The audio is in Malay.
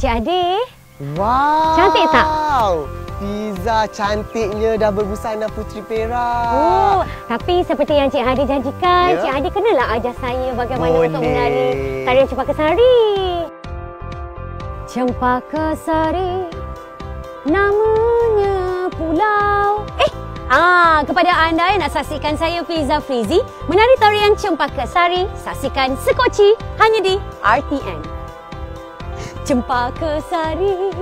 Encik Ade. Wow. Cantik tak? Pizza cantiknya dah berbusana Puteri Perak. Oh, tapi seperti yang Cik Hadi janjikan, Ya? Cik Hadi kenalah ajar saya bagaimana Boleh. untuk menari tarian Cempaka Sari. Cempaka Sari, namanya pulau. Kepada anda yang nak saksikan saya Fiza Frizi menari tarian Cempaka Sari, saksikan Sekoci hanya di RTN. Cempaka Sari.